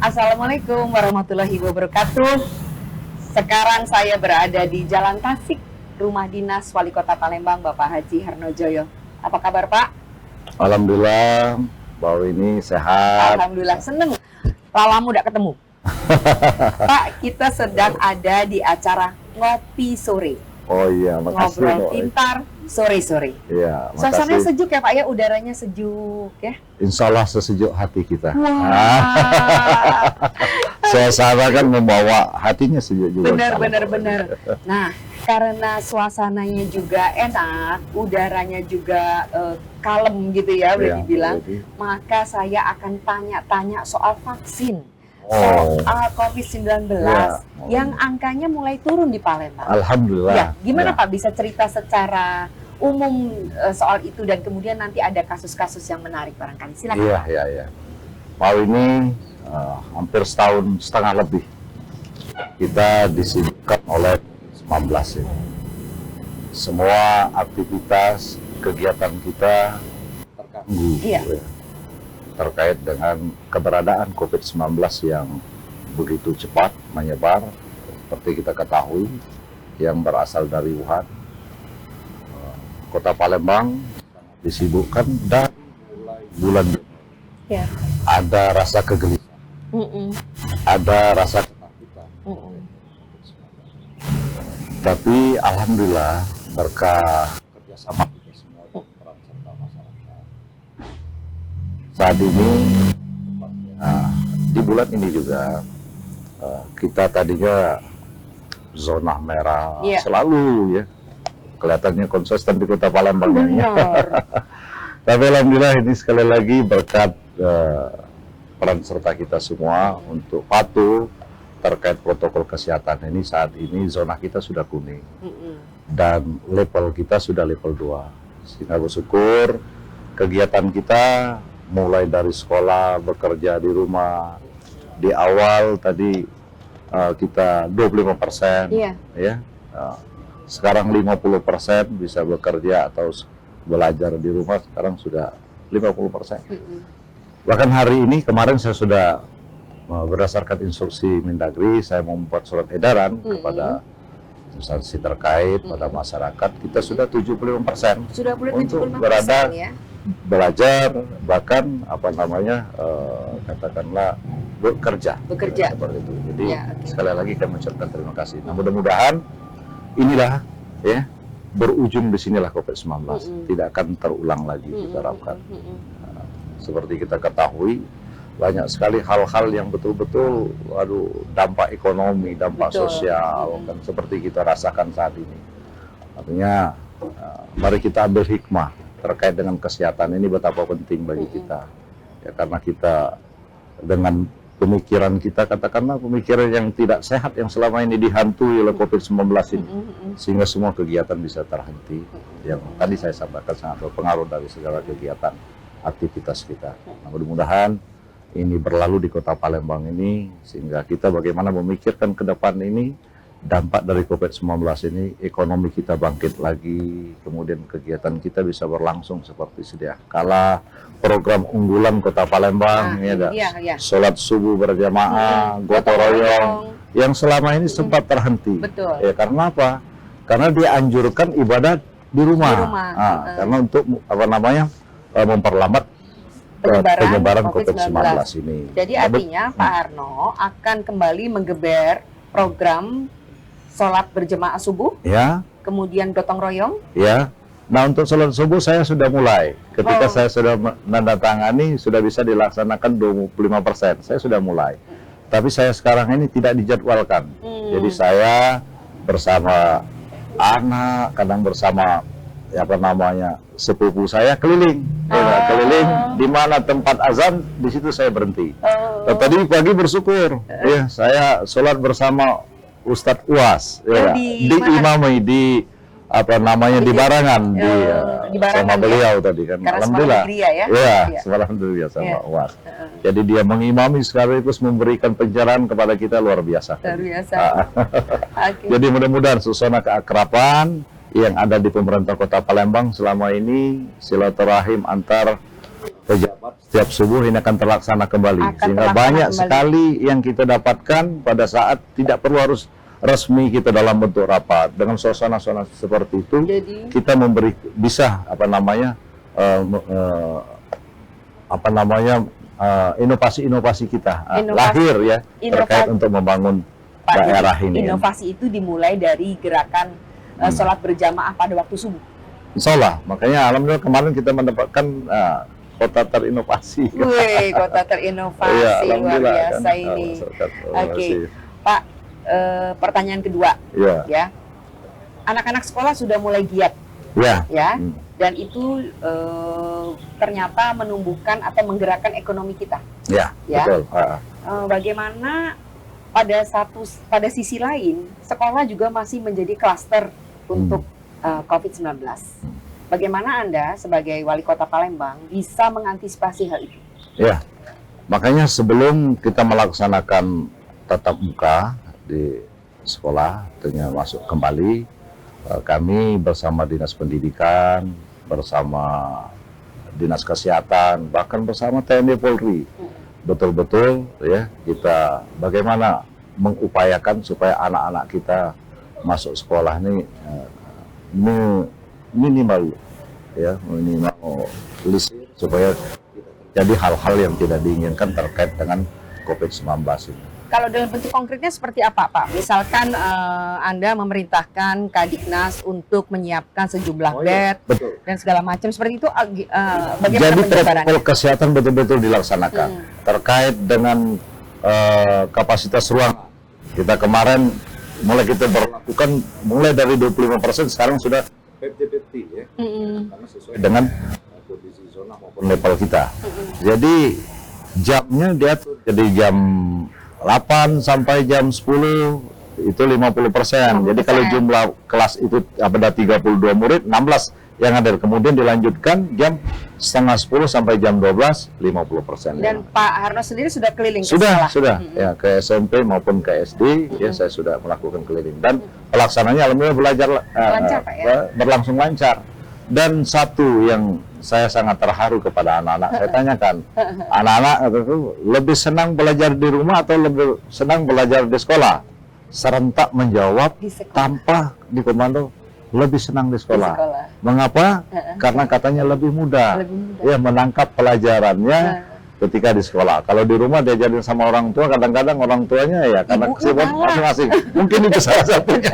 Assalamualaikum warahmatullahi wabarakatuh. Sekarang saya berada di Jalan Tasik, Rumah Dinas Wali Kota Palembang, Bapak Haji Harnojoyo. Apa kabar, Pak? Alhamdulillah, bahwa ini sehat. Alhamdulillah, seneng. Lama muda ketemu. Pak, kita sedang ada di acara Ngopi Sore. Oh iya, makasih. Ngobrol pintar sore-sore. Iya, Suasananya makasih. sejuk ya, Pak ya, udaranya sejuk ya. Insya Allah sesejuk hati kita. Wah. Suasana kan membawa hatinya sejuk juga. Benar. Nah, karena suasananya juga enak, udaranya juga kalem gitu ya, boleh Iya, dibilang. jadi. Maka saya akan tanya-tanya soal vaksin, Oh, soal COVID-19 Iya. yang angkanya mulai turun di Palembang. Alhamdulillah. Ya, gimana Ya. Pak bisa cerita secara umum soal itu dan kemudian nanti ada kasus-kasus yang menarik barangkali. Silakan. Iya. Mau ini hampir setahun setengah lebih kita disibukkan oleh 19 ini. Semua aktivitas kegiatan kita terganggu. Iya. Ya, terkait dengan keberadaan COVID-19 yang begitu cepat menyebar, seperti kita ketahui, yang berasal dari Wuhan. Kota Palembang disibukkan dan mulai bulan Ya. ada rasa kegelisahan, ada rasa ketakutan. Tapi alhamdulillah berkah kerjasama kita semua dan peran serta masyarakat. Saat ini, di bulan ini juga kita tadinya zona merah Iya. selalu ya, kelihatannya konsisten di Kota Palembang ya. Benar. Tapi alhamdulillah ini sekali lagi berkat peran serta kita semua untuk patuh terkait protokol kesehatan ini. Saat ini zona kita sudah kuning dan level kita sudah level 2. Sehingga bersyukur kegiatan kita mulai dari sekolah, bekerja di rumah, di awal tadi kita 25%, Iya. ya. Sekarang 50% bisa bekerja atau belajar di rumah, sekarang sudah 50%. Bahkan hari ini, kemarin saya sudah berdasarkan instruksi Mendagri, saya membuat surat edaran kepada instansi terkait, pada masyarakat, kita sudah 75% Sudah boleh untuk 75% berada ya. belajar, bahkan katakanlah bekerja seperti itu. Jadi Ya, oke. sekali lagi kami mengucapkan terima kasih. Nah, mudah-mudahan inilah ya berujung di sinilah COVID-19 tidak akan terulang lagi, kita harapkan. Seperti kita ketahui, banyak sekali hal-hal yang betul-betul dampak ekonomi, dampak Betul. sosial kan seperti kita rasakan saat ini. Artinya mari kita ambil hikmah terkait dengan kesehatan ini, betapa penting bagi kita. Ya, karena kita dengan pemikiran kita, katakanlah pemikiran yang tidak sehat yang selama ini dihantui oleh COVID-19 ini, sehingga semua kegiatan bisa terhenti. Yang tadi saya sampaikan sangat berpengaruh dari segala kegiatan aktivitas kita. Nah, mudah-mudahan ini berlalu di Kota Palembang ini, sehingga kita bagaimana memikirkan ke depan ini, dampak dari COVID-19 ini, ekonomi kita bangkit lagi, kemudian kegiatan kita bisa berlangsung seperti sedia kala. Program unggulan Kota Palembang, Nah, ya, ada iya. sholat subuh berjamaah, gotong royong, yang selama ini sempat terhenti. Betul. Ya, karena apa? Karena dianjurkan ibadah di rumah. Di rumah. Karena untuk memperlambat penyebaran COVID-19 ini. Jadi artinya Pak Harno akan kembali menggeber program sholat berjemaah subuh, Ya, kemudian gotong royong. ya. Nah, untuk sholat subuh saya sudah mulai. Ketika saya sudah menandatangani, sudah bisa dilaksanakan 25%. Saya sudah mulai. Tapi saya sekarang ini tidak dijadwalkan. Jadi saya bersama anak, kadang bersama sepupu saya keliling. Ya, keliling di mana tempat azan, di situ saya berhenti. Nah, tadi pagi bersyukur, ya, saya sholat bersama Ustadz UAS, ya, diimami di di Barangan, di Barangan, sama beliau tadi kan. Karena Alhamdulillah. ya. Alhamdulillah sama UAS. Jadi dia mengimami sekaligus memberikan pencerahan kepada kita luar biasa. Luar biasa. Okay. Jadi mudah-mudahan suasana keakraban yang ada di pemerintah Kota Palembang selama ini, silaturahim antar pejabat setiap subuh ini akan terlaksana kembali. Akan Sehingga terlaksana banyak kembali. sekali yang kita dapatkan pada saat tidak perlu harus resmi kita dalam bentuk rapat. Dengan suasana seperti itu, Jadi kita bisa inovasi-inovasi kita lahir ya terkait untuk membangun Pak, daerah jadi ini. inovasi itu dimulai dari gerakan sholat berjamaah pada waktu subuh. Insya Allah, makanya alhamdulillah kemarin kita mendapatkan kota terinovasi. Wih, kota terinovasi, Iya, luar alhamdulillah, biasa kan. ini. Terima Oke, kasih. Pak, pertanyaan kedua, Iya. ya. Anak-anak sekolah sudah mulai giat, Ya. ya, dan itu ternyata menumbuhkan atau menggerakkan ekonomi kita. Ya, Ya. betul. Bagaimana pada sisi lain, sekolah juga masih menjadi klaster untuk COVID-19. Bagaimana Anda sebagai wali kota Palembang bisa mengantisipasi hal itu? Ya, makanya sebelum kita melaksanakan tatap muka di sekolah, dengan masuk kembali, kami bersama Dinas Pendidikan, bersama Dinas Kesehatan, bahkan bersama TNI Polri, betul-betul ya kita bagaimana mengupayakan supaya anak-anak kita masuk sekolah ini minimal supaya jadi hal-hal yang tidak diinginkan terkait dengan COVID-19 ini. Kalau dalam bentuk konkretnya seperti apa, Pak? Misalkan Anda memerintahkan Kadiknas untuk menyiapkan sejumlah bed Betul. dan segala macam seperti itu, bagaimana Jadi penjabarannya? protokol kesehatan betul-betul dilaksanakan terkait dengan kapasitas ruang. Kita kemarin kita berlakukan mulai dari 25%, sekarang sudah 50-50 ya. Karena sesuai dengan kondisi zona maupun level kita. Jadi jamnya diatur jadi jam 8 sampai jam 10 itu 50%. Jadi kalau jumlah kelas itu ada 32 murid, 16 yang hadir. Kemudian dilanjutkan jam setengah 10 sampai jam 12, 50%. Dan Pak Harno sendiri sudah keliling ke sekolah? Sudah, ya ke SMP maupun ke SD, ya saya sudah melakukan keliling. Dan pelaksananya alhamdulillah Lancar, Pak, ya? berlangsung lancar. Dan satu yang saya sangat terharu kepada anak-anak, saya tanyakan, anak-anak itu lebih senang belajar di rumah atau lebih senang belajar di sekolah? Serentak menjawab Di sekolah. tanpa dikomando, lebih senang di sekolah. Mengapa? Karena katanya lebih mudah, ya menangkap pelajarannya ketika di sekolah. Kalau di rumah diajarin sama orang tua, kadang-kadang orang tuanya ya karena kesibukan masing-masing. Mungkin itu salah satunya.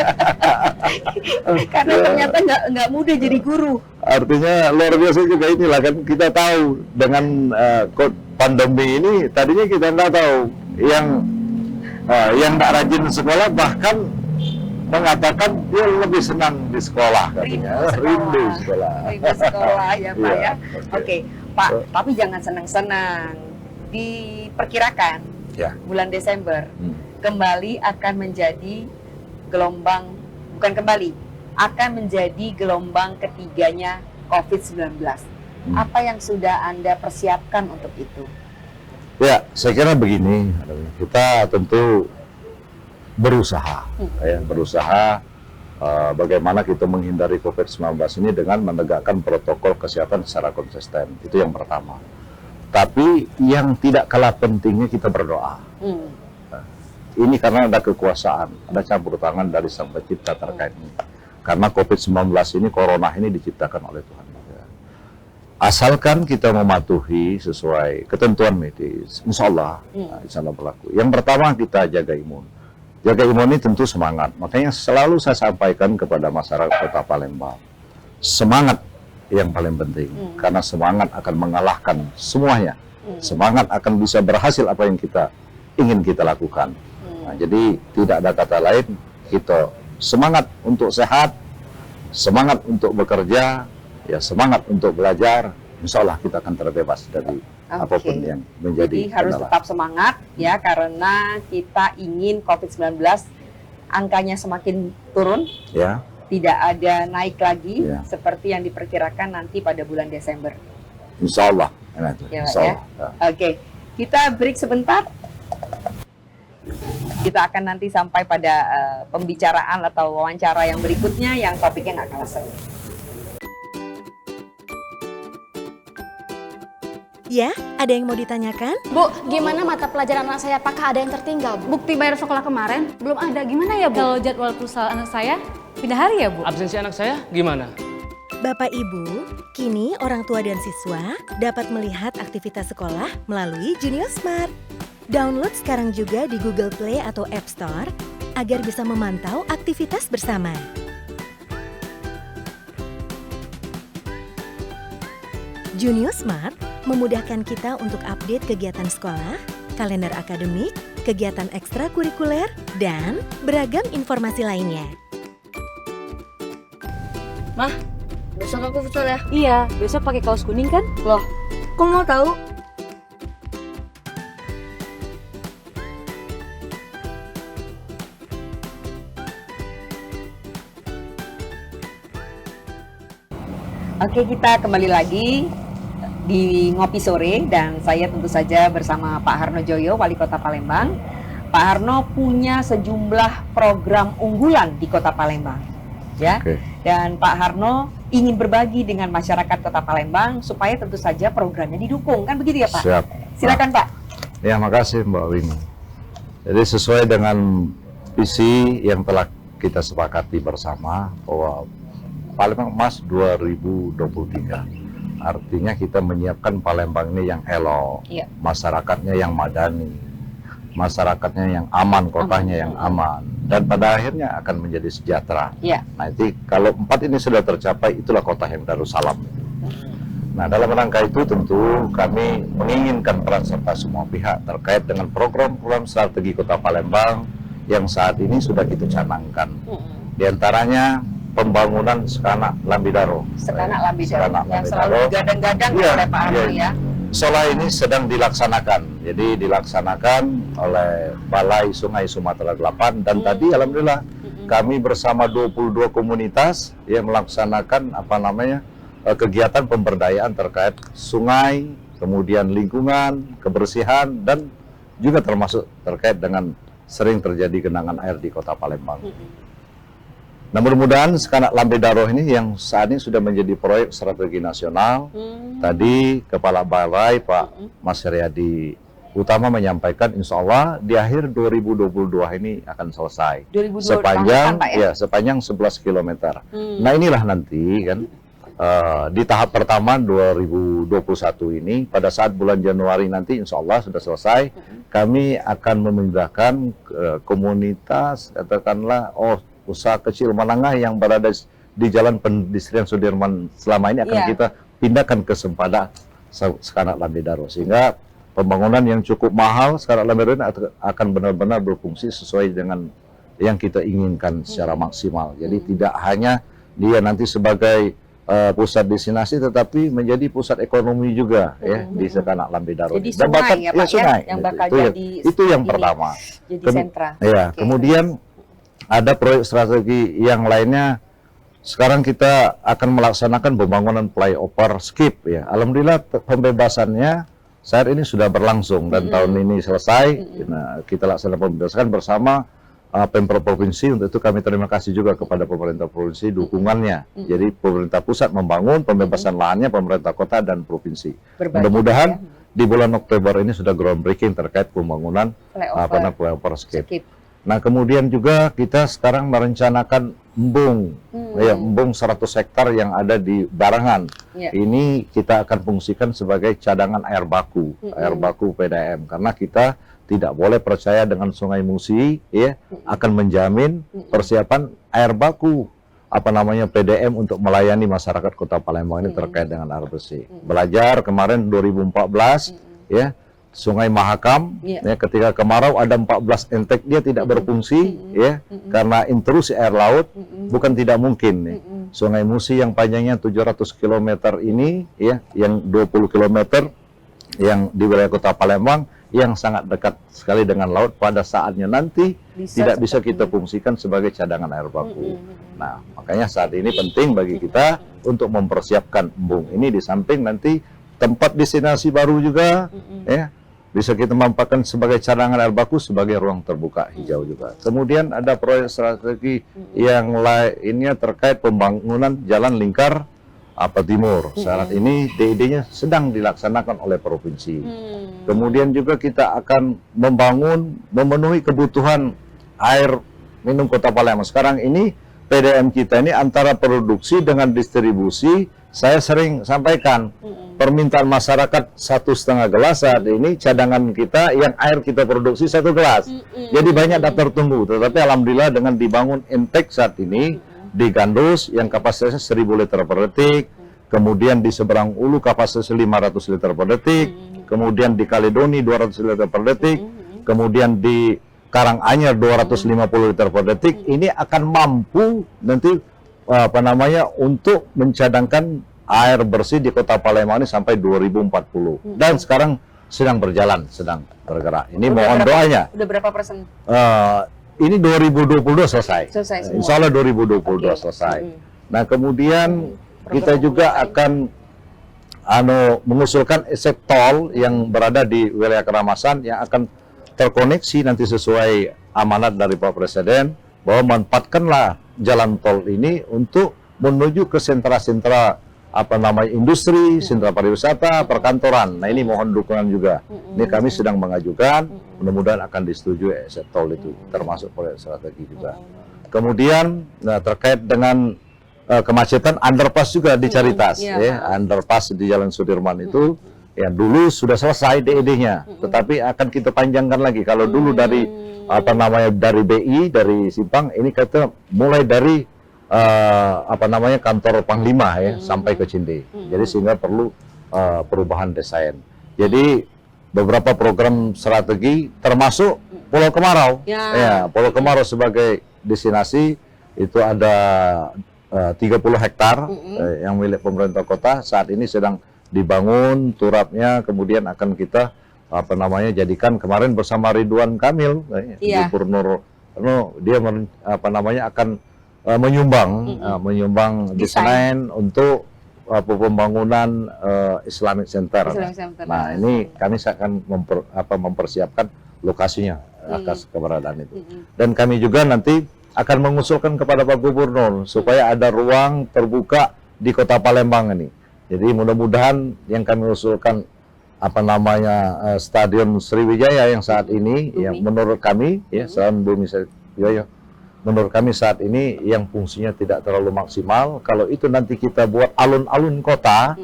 Karena ternyata nggak mudah jadi guru. Artinya luar biasa juga inilah kan, kita tahu dengan pandemi ini tadinya kita nggak tahu yang nggak rajin sekolah bahkan mengatakan dia lebih senang di sekolah katanya. Rindu sekolah Ya Pak ya. Oke. Oke Pak, tapi jangan senang-senang. Diperkirakan bulan Desember kembali akan menjadi gelombang, bukan kembali, akan menjadi gelombang ketiganya COVID-19. Apa yang sudah Anda persiapkan untuk itu? Ya, saya kira begini, kita tentu berusaha, bagaimana kita menghindari COVID-19 ini dengan menegakkan protokol kesehatan secara konsisten. Itu yang pertama. Tapi yang tidak kalah pentingnya kita berdoa. Ini karena ada kekuasaan, ada campur tangan dari Sang Pencipta terkait ini. Karena COVID-19 ini, corona ini diciptakan oleh Tuhan. Asalkan kita mematuhi sesuai ketentuan medis, insya Allah berlaku. Yang pertama kita jaga imun. Jaga imun ini tentu semangat. Makanya selalu saya sampaikan kepada masyarakat Kota Palembang, semangat yang paling penting. Karena semangat akan mengalahkan semuanya. Semangat akan bisa berhasil apa yang kita ingin kita lakukan. Nah, jadi tidak ada kata lain, kita semangat untuk sehat, semangat untuk bekerja, ya semangat untuk belajar. Insya Allah kita akan terbebas dari apapun yang menjadi. Jadi harus tetap semangat ya, karena kita ingin COVID-19 angkanya semakin turun, tidak ada naik lagi seperti yang diperkirakan nanti pada bulan Desember. Insya Allah. Oke, kita break sebentar. Kita akan nanti sampai pada pembicaraan atau wawancara yang berikutnya yang topiknya nggak kalah seru. Ya, ada yang mau ditanyakan? Bu, gimana mata pelajaran anak saya? Apakah ada yang tertinggal? Bukti bayar sekolah kemarin belum ada. Gimana ya, Bu? Kalau jadwal futsal anak saya pindah hari ya, Bu? Absensi anak saya gimana? Bapak Ibu, kini orang tua dan siswa dapat melihat aktivitas sekolah melalui Junior Smart. Download sekarang juga di Google Play atau App Store agar bisa memantau aktivitas bersama. Junior Smart memudahkan kita untuk update kegiatan sekolah, kalender akademik, kegiatan ekstrakurikuler, dan beragam informasi lainnya. Mah, besok aku futsal ya? Iya, besok pakai kaos kuning kan? Loh, kok mau tahu? Oke, kita kembali lagi di Ngopi Sore dan saya tentu saja bersama Pak Harno Joyo, Wali Kota Palembang. Pak Harno punya sejumlah program unggulan di Kota Palembang, ya. Oke. Dan Pak Harno ingin berbagi dengan masyarakat Kota Palembang supaya tentu saja programnya didukung, kan begitu ya Pak? Siap. Silakan Pak. Ya, makasih Mbak Winnie. Jadi sesuai dengan visi yang telah kita sepakati bersama bahwa Palembang Emas 2023. Artinya kita menyiapkan Palembang ini yang elok, Iya. masyarakatnya yang madani, masyarakatnya yang aman, kotanya yang aman, dan pada akhirnya akan menjadi sejahtera. Iya. Nanti kalau 4 ini sudah tercapai, itulah kota yang Darussalam. Nah, dalam rangka itu tentu kami menginginkan peran serta semua pihak terkait dengan program-program strategi Kota Palembang yang saat ini sudah kita canangkan. Di antaranya pembangunan Sekanak Lambidaro. Sekanak Lambidaro Sekanak yang selalu Lambidaro. digadang-gadang Iya, oleh Pak Harno iya. ya. Solar ini sedang dilaksanakan. Jadi dilaksanakan oleh Balai Sungai Sumatera 8 dan tadi alhamdulillah kami bersama 22 komunitas yang melaksanakan kegiatan pemberdayaan terkait sungai, kemudian lingkungan, kebersihan, dan juga termasuk terkait dengan sering terjadi genangan air di Kota Palembang. Nah, mudah-mudahan Sekanak Lambidaro ini yang saat ini sudah menjadi proyek strategi nasional. Tadi Kepala Balai Pak Mas Heriadi Utama menyampaikan insya Allah di akhir 2022 ini akan selesai. 2022 sepanjang Pak, ya? sepanjang 11 km. Nah, inilah nanti kan di tahap pertama 2021 ini pada saat bulan Januari nanti insya Allah sudah selesai. Kami akan memindahkan komunitas katakanlah usaha kecil menengah yang berada di Jalan Pendistrian Sudirman selama ini akan kita pindahkan ke Sempadan Sekanak Lambidaro, sehingga pembangunan yang cukup mahal Sekanak Lambidaro ini akan benar-benar berfungsi sesuai dengan yang kita inginkan secara maksimal. Jadi tidak hanya dia nanti sebagai pusat destinasi, tetapi menjadi pusat ekonomi juga ya di Sekanak Lambidaro. Jadi sungai ya Pak sungai. yang bakal Itu yang pertama. Jadi sentra. Ya, kemudian ada proyek strategi yang lainnya. Sekarang kita akan melaksanakan pembangunan flyover skip ya. Alhamdulillah pembebasannya saat ini sudah berlangsung dan tahun ini selesai. Nah, kita laksanakan pembebasan bersama Pemprov Provinsi. Untuk itu kami terima kasih juga kepada pemerintah provinsi dukungannya. Jadi pemerintah pusat membangun, pembebasan lahannya pemerintah kota dan provinsi. Mudah-mudahan di bulan Oktober ini sudah groundbreaking terkait pembangunan flyover skip. Nah, kemudian juga kita sekarang merencanakan embung, embung 100 hektar yang ada di Barangan. Ini kita akan fungsikan sebagai cadangan air baku PDAM, karena kita tidak boleh percaya dengan Sungai Musi, ya, akan menjamin persiapan air baku PDAM untuk melayani masyarakat Kota Palembang ini terkait dengan air bersih. Belajar kemarin 2014, ya. Sungai Mahakam, ya, ketika kemarau ada 14 entek dia tidak berfungsi, ya, karena intrusi air laut, bukan tidak mungkin. Ya. Sungai Musi yang panjangnya 700 km ini, ya, yang 20 km yang di wilayah Kota Palembang, yang sangat dekat sekali dengan laut, pada saatnya nanti tidak bisa kita fungsikan sebagai cadangan air baku. Nah, makanya saat ini penting bagi kita untuk mempersiapkan embung ini, di samping nanti tempat destinasi baru juga, ya, bisa kita manfaatkan sebagai cadangan air baku, sebagai ruang terbuka hijau juga. Kemudian ada proyek strategi yang lainnya terkait pembangunan jalan lingkar Timur. Saat ini DID-nya sedang dilaksanakan oleh provinsi. Kemudian juga kita akan memenuhi kebutuhan air minum Kota Palembang. Sekarang ini PDM kita ini antara produksi dengan distribusi, saya sering sampaikan permintaan masyarakat 1,5 gelas saat ini, cadangan kita yang air kita produksi 1 gelas. Jadi banyak daftar tunggu, tetapi alhamdulillah dengan dibangun intake saat ini di Gandus yang kapasitasnya 1.000 liter per detik, kemudian di Seberang Ulu kapasitasnya 500 liter per detik, kemudian di Kaledoni 200 liter per detik, kemudian di Karanganyar 250 liter per detik. Ini akan mampu nanti untuk mencadangkan air bersih di Kota Palembang ini sampai 2040. Dan sekarang sedang berjalan, sedang bergerak. Ini mohon doanya. Udah berapa persen? Ini 2022 selesai. Insya Allah 2022 selesai. Nah kemudian kita juga akan mengusulkan exit tol yang berada di wilayah Keramasan yang akan terkoneksi nanti sesuai amanat dari Pak Presiden bahwa manfaatkanlah jalan tol ini untuk menuju ke sentra-sentra industri, sentra pariwisata, perkantoran. Nah ini mohon dukungan juga. Ini kami sedang mengajukan, mudah-mudahan akan disetujui exit tol itu, termasuk proyek strategi juga. Kemudian terkait dengan kemacetan, underpass juga di Caritas, underpass di Jalan Sudirman itu, ya dulu sudah selesai DED-nya, tetapi akan kita panjangkan lagi. Kalau dulu dari dari BI, dari Simpang, ini kita mulai dari kantor Panglima sampai ke Cinde. Jadi sehingga perlu perubahan desain. Jadi beberapa program strategi termasuk Pulau Kemarau. Pulau Kemarau sebagai destinasi itu ada 30 hektar yang milik pemerintah kota. Saat ini sedang dibangun turapnya, kemudian akan kita jadikan kemarin bersama Ridwan Kamil, Gubernur dia akan menyumbang desain untuk pembangunan Islamic Center. Nah, ini kami akan mempersiapkan lokasinya atas keberadaan itu. Dan kami juga nanti akan mengusulkan kepada Pak Gubernur supaya ada ruang terbuka di Kota Palembang ini. Jadi mudah-mudahan yang kami usulkan Stadion Sriwijaya yang saat ini yang menurut kami Stadion Bumi Sriwijaya menurut kami saat ini yang fungsinya tidak terlalu maksimal. Kalau itu nanti kita buat alun-alun kota,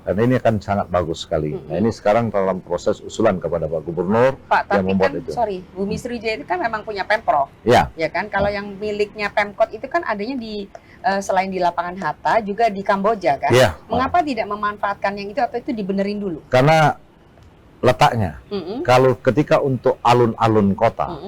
dan ini akan sangat bagus sekali. Nah ini sekarang dalam proses usulan kepada Pak Gubernur yang membuat itu. Bumi Sriwijaya itu kan memang punya Pemprov, ya kan? Kalau yang miliknya Pemkot itu kan adanya di selain di lapangan Hatta juga di Kamboja kan? Mengapa tidak memanfaatkan yang itu atau itu dibenerin dulu? Karena letaknya, kalau ketika untuk alun-alun kota,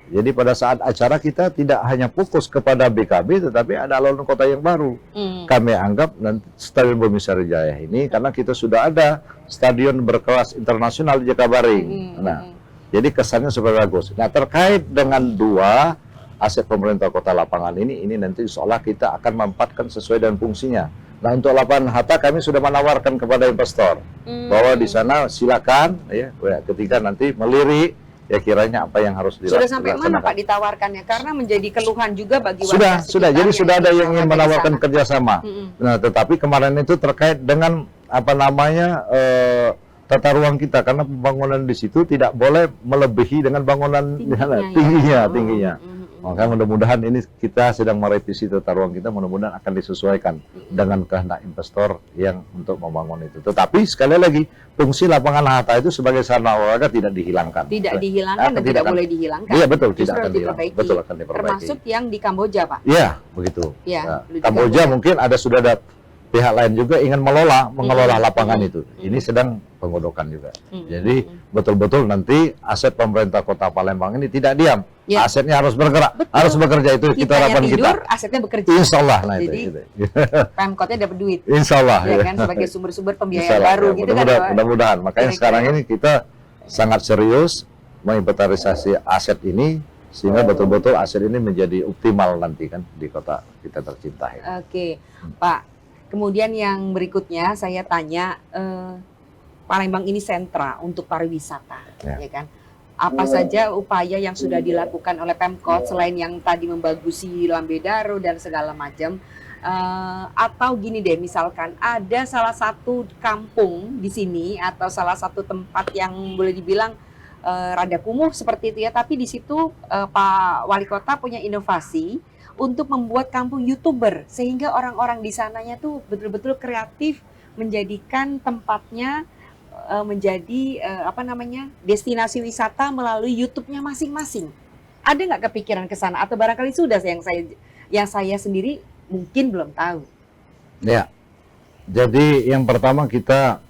jadi pada saat acara kita tidak hanya fokus kepada BKB, tetapi ada alun kota yang baru. Kami anggap nanti Stadion Bumi Sriwijaya ini, karena kita sudah ada stadion berkelas internasional di Jakabaring. Nah, jadi kesannya super bagus. Nah, terkait dengan dua aset pemerintah kota lapangan ini nanti seolah kita akan memanfaatkan sesuai dengan fungsinya. Nah, untuk lapangan Hatta kami sudah menawarkan kepada investor bahwa di sana silakan ketika nanti melirik kiranya apa yang harus dilakukan. Sudah sampai mana Pak ditawarkannya? Karena menjadi keluhan juga bagi warga. Sudah. Jadi sudah ada yang ingin menawarkan kerjasama. Nah, tetapi kemarin itu terkait dengan tata ruang kita, karena pembangunan di situ tidak boleh melebihi dengan bangunan tingginya. Maka mudah-mudahan ini kita sedang merevisi tata ruang kita, mudah-mudahan akan disesuaikan dengan kehendak investor yang untuk membangun itu. Tetapi sekali lagi, fungsi lapangan Hatta itu sebagai sarana olahraga tidak dihilangkan. Tidak dihilangkan dan tidak boleh dihilangkan. Iya betul, tidak akan dihilangkan. Betul, akan diperbaiki. Termasuk yang di Kamboja, Pak. Iya, begitu. Kamboja mungkin ada sudah ada pihak lain juga ingin mengelola lapangan itu. Ini sedang penggodokan juga. Jadi betul-betul nanti aset pemerintah Kota Palembang ini tidak diam. Asetnya harus bergerak, harus bekerja, itu kita harapan kita. Asetnya bekerja. Insya Allah. Nah, jadi Pemkotnya dapat duit. Insya Allah. Kan sebagai sumber-sumber pembiayaan baru gitu kan. Mudah-mudahan. Makanya sekarang ini kita sangat serius menginventarisasi aset ini sehingga betul-betul aset ini menjadi optimal nanti kan di kota kita tercinta. Oke, Pak. Kemudian yang berikutnya saya tanya, Palembang ini sentra untuk pariwisata, ya kan? Apa saja upaya yang sudah dilakukan oleh Pemkot selain yang tadi membagusi Lambedaro dan segala macam? Atau gini deh, misalkan ada salah satu kampung di sini atau salah satu tempat yang boleh dibilang rada kumuh seperti itu ya, tapi di situ Pak Wali Kota punya inovasi untuk membuat kampung YouTuber sehingga orang-orang di sananya tuh betul-betul kreatif menjadikan tempatnya menjadi destinasi wisata melalui YouTube-nya masing-masing. Ada nggak kepikiran ke sana atau barangkali sudah yang saya sendiri mungkin belum tahu. Ya. Jadi yang pertama kita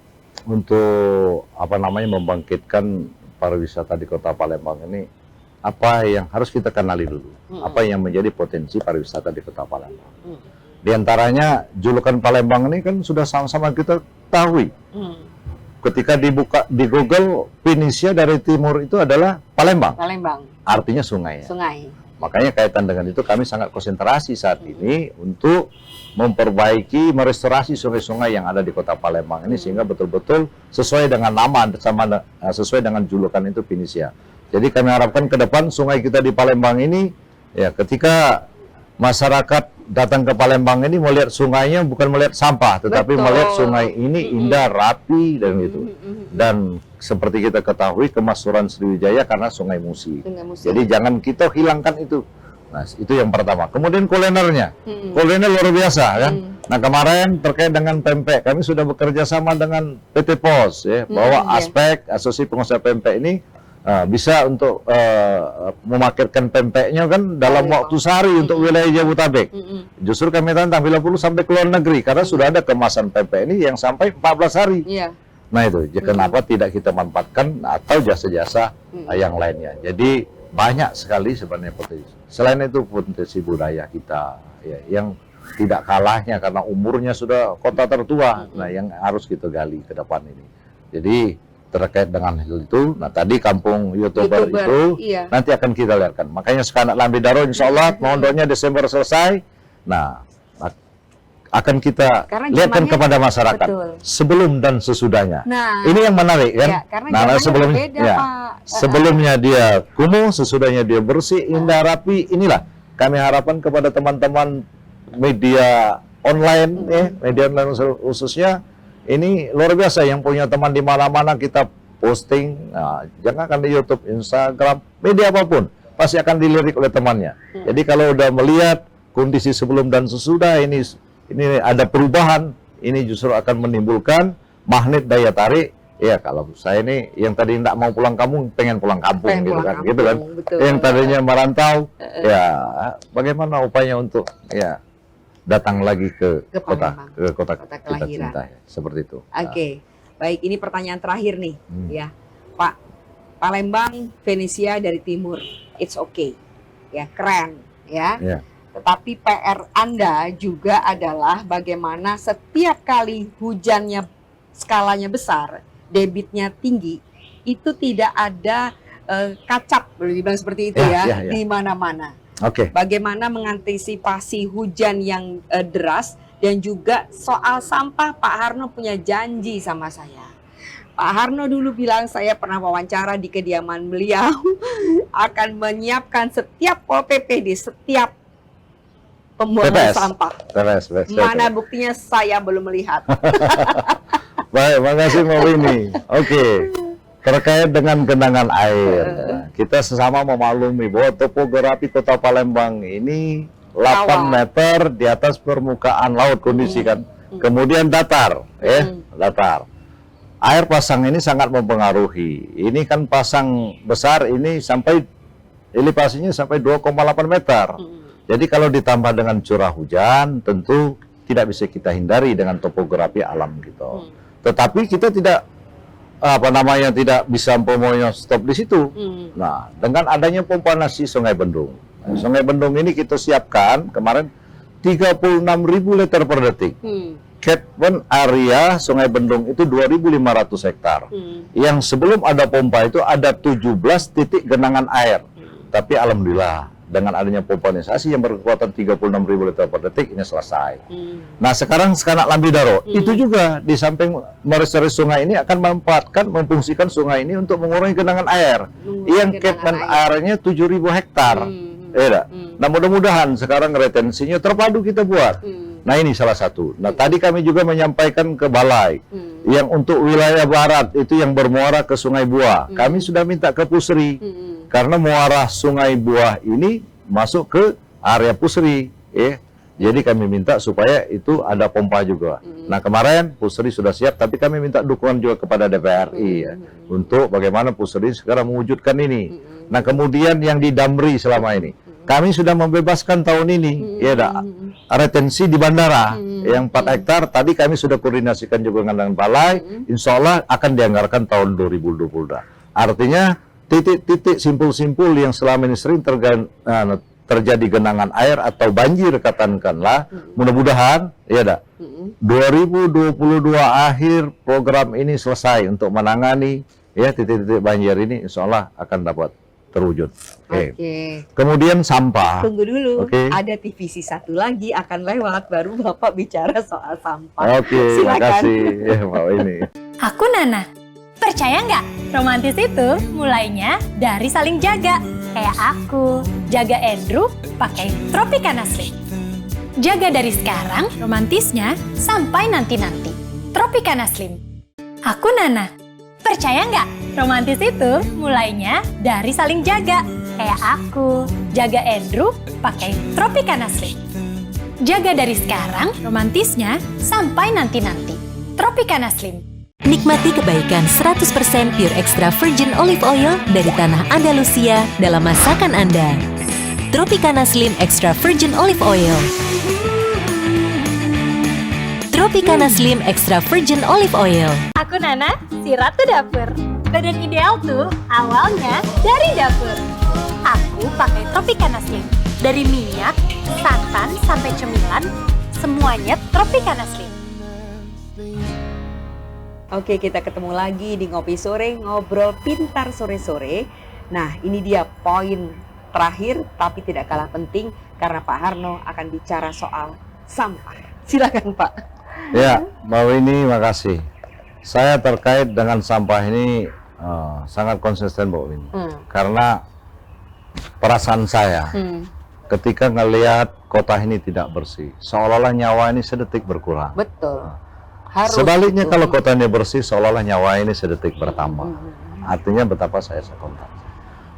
untuk membangkitkan pariwisata di Kota Palembang ini, apa yang harus kita kenali dulu? Apa yang menjadi potensi pariwisata di Kota Palembang? Di antaranya julukan Palembang ini kan sudah sama-sama kita ketahui. Ketika dibuka di Google, Pinisia dari timur itu adalah Palembang. Palembang. Artinya sungai. Ya? Sungai. Makanya kaitan dengan itu kami sangat konsentrasi saat ini untuk memperbaiki, merestorasi sungai-sungai yang ada di Kota Palembang ini sehingga betul-betul sesuai dengan nama sesuai dengan julukan itu Pinisia. Jadi kami harapkan ke depan sungai kita di Palembang ini ya ketika masyarakat datang ke Palembang ini melihat sungainya bukan melihat sampah, tetapi melihat sungai ini indah, rapi dan gitu. Dan seperti kita ketahui kemakmuran Sriwijaya karena Sungai Musi. Jadi jangan kita hilangkan itu. Nah, itu yang pertama. Kemudian kulinernya. Kuliner luar biasa kan. Nah, kemarin terkait dengan pempek, kami sudah bekerja sama dengan PT POS ya, bahwa aspek asosiasi pengusaha pempek ini bisa untuk memarketkan pempeknya kan dalam waktu sehari untuk wilayah Jabodetabek. Justru kami tantang bila perlu sampai ke luar negeri karena sudah ada kemasan pempek ini yang sampai 14 hari. Nah itu, kenapa tidak kita manfaatkan atau jasa-jasa yang lainnya. Jadi banyak sekali sebenarnya potensi. Selain itu potensi budaya kita ya, yang tidak kalahnya karena umurnya sudah kota tertua. Nah yang harus kita gali ke depan ini. Jadi terkait dengan hal itu, nah tadi kampung YouTuber itu nanti akan kita lihatkan. Makanya sekarang Lambi Daro insya Allah mondoknya Desember selesai. Nah akan kita lihatkan kepada masyarakat sebelum dan sesudahnya. Nah, ini yang menarik kan? Nah, sebelumnya dia kumuh, sesudahnya dia bersih, indah, rapi. Inilah kami harapkan kepada teman-teman media online, media online khususnya. Ini luar biasa yang punya teman di mana-mana kita posting. Nah, jangan di YouTube, Instagram, media apapun pasti akan dilirik oleh temannya. Jadi kalau udah melihat kondisi sebelum dan sesudah ini ada perubahan, ini justru akan menimbulkan magnet daya tarik. Ya kalau saya ini yang tadi tidak mau pulang kampung, pengen pulang kampung gitu kan. Betul. Yang tadinya merantau, ya bagaimana upaya untuk ya datang lagi ke kota kita cinta ya, seperti itu. Oke. Baik, ini pertanyaan terakhir nih ya. Pak, Palembang Venesia dari timur. It's okay. Ya, keren ya. Tetapi PR Anda juga adalah bagaimana setiap kali hujannya skalanya besar, debitnya tinggi, itu tidak ada kacap, boleh dibilang seperti itu di mana-mana. Bagaimana mengantisipasi hujan yang deras dan juga soal sampah, Pak Harno punya janji sama saya. Pak Harno dulu bilang, saya pernah wawancara di kediaman beliau akan menyiapkan setiap Pol PP di setiap pembuangan sampah. Mana buktinya saya belum melihat. Baik, makasih Mbak Winnie. Terkait dengan genangan air, kita sesama memaklumi bahwa topografi Kota Palembang ini 8 meter di atas permukaan laut kondisi kan. Kemudian datar, datar. Air pasang ini sangat mempengaruhi. Ini kan pasang besar ini sampai elevasinya sampai 2,8 meter. Jadi kalau ditambah dengan curah hujan, tentu tidak bisa kita hindari dengan topografi alam gitu. Tetapi kita tidak tidak bisa stop di situ. Nah, dengan adanya pompa nasi Sungai Bendung. Sungai Bendung ini kita siapkan kemarin 36.000 liter per detik. Catchment area Sungai Bendung itu 2.500 hektar. Yang sebelum ada pompa itu ada 17 titik genangan air. Tapi alhamdulillah dengan adanya pompanisasi yang berkekuatan 36.000 liter per detik ini selesai. Nah sekarang Lambi Daro itu juga di samping merestorasi sungai ini akan memfungsikan sungai ini untuk mengurangi genangan air. Yang catchment airnya 7.000 hektar. Nah mudah-mudahan sekarang retensinya terpadu kita buat. Nah ini salah satu. Nah tadi kami juga menyampaikan ke Balai yang untuk wilayah barat itu yang bermuara ke Sungai Buah. Kami sudah minta ke Pusri karena muara Sungai Buah ini masuk ke area Pusri, ya. Jadi kami minta supaya itu ada pompa juga. Nah kemarin Pusri sudah siap, tapi kami minta dukungan juga kepada DPRI ya, untuk bagaimana Pusri sekarang mewujudkan ini. Nah kemudian yang di Damri selama ini, kami sudah membebaskan tahun ini, ya retensi di bandara yang 4 hektar. Tadi kami sudah koordinasikan juga dengan Balai, insya Allah akan dianggarkan tahun 2022. Artinya titik-titik simpul-simpul yang selama ini sering terjadi genangan air atau banjir katakanlah, mudah-mudahan ya 2022 akhir program ini selesai untuk menangani ya titik-titik banjir ini, insya Allah akan dapat terwujud. Oke. Kemudian sampah. Tunggu dulu. Oke. Ada TVC satu lagi akan lewat, baru Bapak bicara soal sampah. Oke, terima kasih ya Mbak ini. Aku Nana. Percaya nggak? Romantis itu mulainya dari saling jaga. Kayak aku, jaga Andrew pakai Tropicana Slim. Jaga dari sekarang, romantisnya sampai nanti-nanti. Tropicana Slim. Aku Nana. Percaya nggak? Romantis itu mulainya dari saling jaga. Kayak aku, jaga Andrew pakai Tropicana Slim. Jaga dari sekarang, romantisnya sampai nanti-nanti. Tropicana Slim. Nikmati kebaikan 100% pure extra virgin olive oil dari tanah Andalusia dalam masakan Anda. Tropicana Slim Extra Virgin Olive Oil. Tropicana Slim Extra Virgin Olive Oil. Aku Nana, si Ratu Dapur. Badan ideal tuh awalnya dari dapur. Aku pakai Tropicana Slim. Dari minyak, santan, sampai cemilan, semuanya Tropicana Slim. Oke, kita ketemu lagi di Ngopi Sore, ngobrol pintar sore-sore. Nah, ini dia poin terakhir tapi tidak kalah penting karena Pak Harno akan bicara soal sampah. Silakan Pak. Ya, Mbak Winnie, makasih. Saya terkait dengan sampah ini sangat konsisten Mbak Winnie. Karena perasaan saya ketika ngelihat kota ini tidak bersih, seolah-olah nyawa ini sedetik berkurang. Betul. Harus sebaliknya betul. kalau kotanya bersih, seolah-olah nyawa ini sedetik bertambah. Artinya betapa saya sekontak.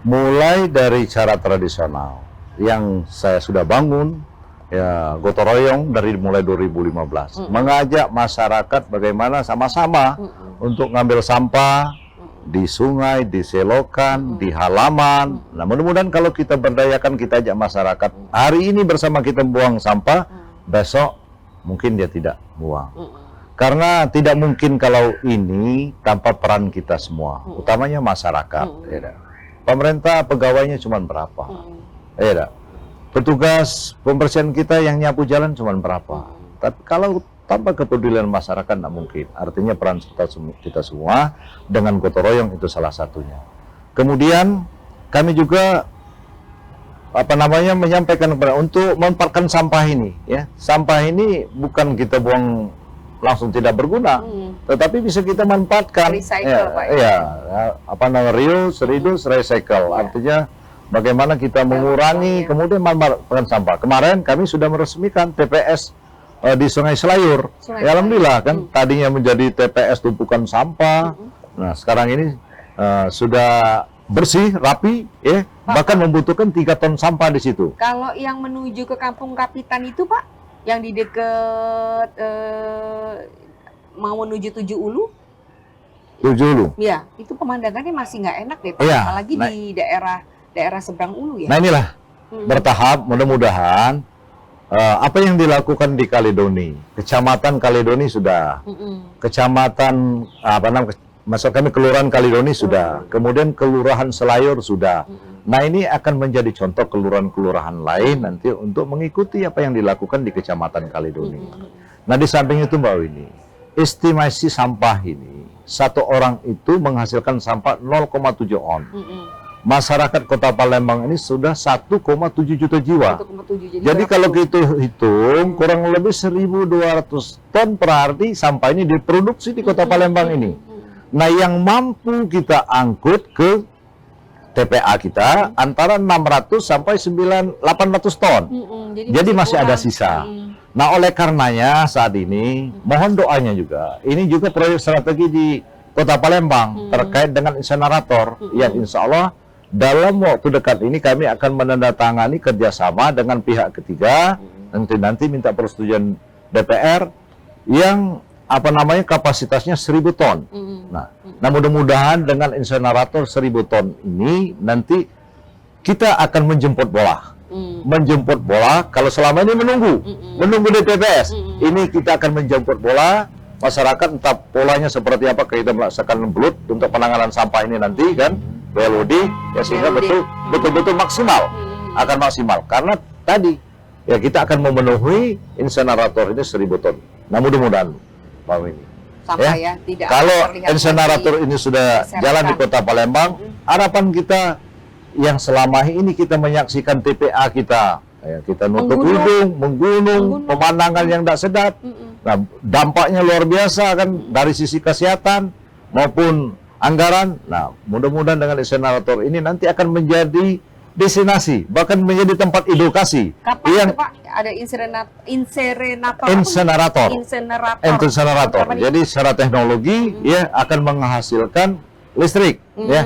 Mulai dari cara tradisional yang saya sudah bangun, ya gotong royong dari mulai 2015, mengajak masyarakat bagaimana sama-sama untuk ngambil sampah di sungai, di selokan, di halaman. Nah mudah-mudahan kalau kita berdayakan, kita ajak masyarakat, hari ini bersama kita buang sampah, besok mungkin dia tidak buang. Karena tidak mungkin kalau ini tanpa peran kita semua, utamanya masyarakat. Ya, pemerintah pegawainya cuma berapa? Ya, petugas pembersihan kita yang nyapu jalan cuma berapa? Tapi kalau tanpa kepedulian masyarakat tidak mungkin. Artinya peran kita semua dengan gotong royong itu salah satunya. Kemudian kami juga menyampaikan kepada untuk memanfaatkan sampah ini. Ya, sampah ini bukan kita buang langsung tidak berguna, tetapi bisa kita manfaatkan. Recycle, Pak. Reuse, recycle. Artinya bagaimana kita mengurangi kemudian manfaatkan sampah. Kemarin kami sudah meresmikan TPS di Sungai Selayur. Ya, alhamdulillah kan tadinya menjadi TPS tumpukan sampah. Nah sekarang ini sudah bersih, rapi, ya. Bahkan membutuhkan 3 ton sampah di situ. Kalau yang menuju ke Kampung Kapitan itu Pak, yang di dekat mau menuju Tujuh Ulu, ya itu pemandangannya masih nggak enak deh Pak, apalagi di daerah seberang Ulu ya. Nah inilah bertahap, mudah-mudahan apa yang dilakukan di Kaledoni, Kecamatan Kaledoni sudah, Kecamatan maksud kami Kelurahan Kaledoni sudah, kemudian Kelurahan Selayur sudah. Nah ini akan menjadi contoh kelurahan-kelurahan lain nanti untuk mengikuti apa yang dilakukan di Kecamatan Kaledoni. Nah di samping itu Mbak Winnie, estimasi sampah ini, satu orang itu menghasilkan sampah 0,7 on. Masyarakat Kota Palembang ini sudah 1,7 juta jiwa. 1,7, jadi kalau kita hitung kurang lebih 1.200 ton per hari sampah ini diproduksi di Kota Palembang ini. Nah yang mampu kita angkut ke TPA kita antara 600 sampai 800 ton. Jadi masih ada sisa. Nah, oleh karenanya saat ini mohon doanya juga. Ini juga proyek strategi di Kota Palembang terkait dengan insenerator yang insya Allah dalam waktu dekat ini kami akan menandatangani kerjasama dengan pihak ketiga. Nanti minta persetujuan DPR yang kapasitasnya 1.000 ton. Nah, mudah-mudahan dengan insenerator 1.000 ton ini nanti kita akan menjemput bola. Menjemput bola, kalau selama ini menunggu di TPS. Ini kita akan menjemput bola, masyarakat entah polanya seperti apa, kita melaksanakan belut untuk penanganan sampah ini nanti kan, BLOD, ya sehingga betul-betul maksimal, akan maksimal. Karena tadi, ya kita akan memenuhi insenerator ini 1.000 ton. Nah, mudah-mudahan, Pak ini. Sampai ya, tidak kalau terlihat insenerator ini sudah jalan di Kota Palembang, harapan kita yang selama ini kita menyaksikan TPA kita, ya, kita nutup hidung, menggunung, pemandangan yang tidak sedap. Nah, dampaknya luar biasa kan dari sisi kesehatan maupun anggaran. Nah, mudah-mudahan dengan insenerator ini nanti akan menjadi destinasi, bahkan menjadi tempat edukasi. Kapan itu, Pak? Ada insenerator. Jadi secara teknologi ya akan menghasilkan listrik. Ya,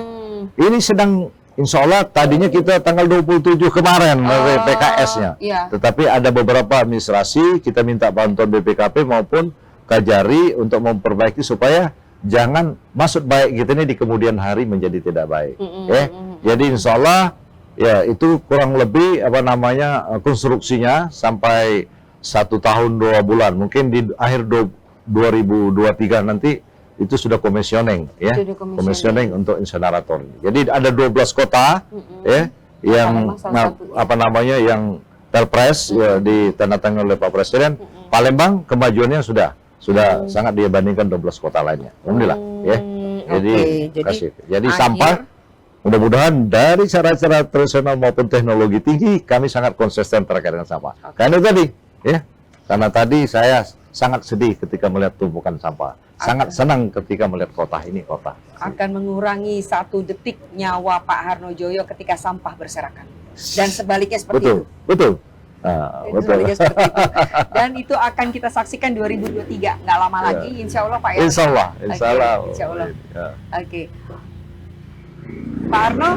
ini sedang insya Allah tadinya kita tanggal 27 kemarin dari PKS-nya. Iya. Tetapi ada beberapa administrasi kita minta bantuan BPKP maupun Kajari untuk memperbaiki supaya jangan maksud baik kita ini di kemudian hari menjadi tidak baik. Jadi insya Allah ya itu kurang lebih konstruksinya sampai 1 tahun 2 bulan. Mungkin di akhir 2023 nanti itu sudah commissioning ya, commissioning untuk insenerator. Jadi ada 12 kota ya yang yang terpres ya, ditandatangani oleh Pak Presiden. Palembang kemajuannya sudah sangat dibandingkan 12 kota lainnya. Alhamdulillah ya. Jadi sampah mudah-mudahan dari cara-cara tradisional maupun teknologi tinggi kami sangat konsisten terkait dengan sampah. Karena tadi ya, karena tadi saya sangat sedih ketika melihat tumpukan sampah. Sangat senang ketika melihat kota ini akan mengurangi 1 detik nyawa Pak Harnojoyo ketika sampah berserakan. Dan sebaliknya seperti itu. Betul. Sebaliknya seperti itu. Dan itu akan kita saksikan 2023, nggak lama lagi, insya Allah Pak ya. Insya Allah. Insya Allah. Oke. Pak Harno,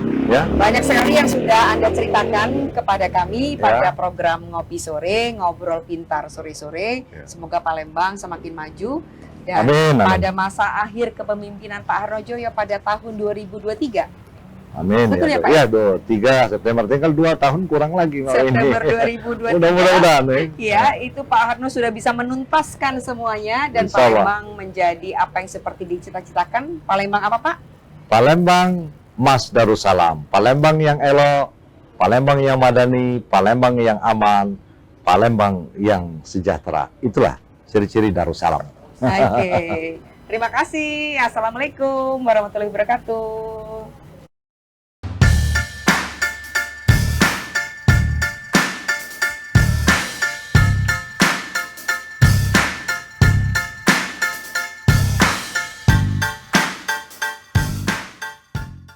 banyak sekali yang sudah Anda ceritakan kepada kami pada program Ngopi Sore, Ngobrol Pintar Sore-sore. Semoga Palembang semakin maju. Dan pada masa akhir kepemimpinan Pak Harnojoyo pada tahun 2023. Amin. Betul ya Pak? Iya, 3 September, tinggal 2 tahun kurang lagi. September 2023. Mudah-mudahan. Ya, itu Pak Harno sudah bisa menuntaskan semuanya dan Palembang menjadi apa yang seperti dicita-citakan. Palembang apa Pak? Palembang Mas Darussalam. Palembang yang elok, Palembang yang madani, Palembang yang aman, Palembang yang sejahtera. Itulah ciri-ciri Darussalam. Oke. Terima kasih. Assalamualaikum warahmatullahi wabarakatuh.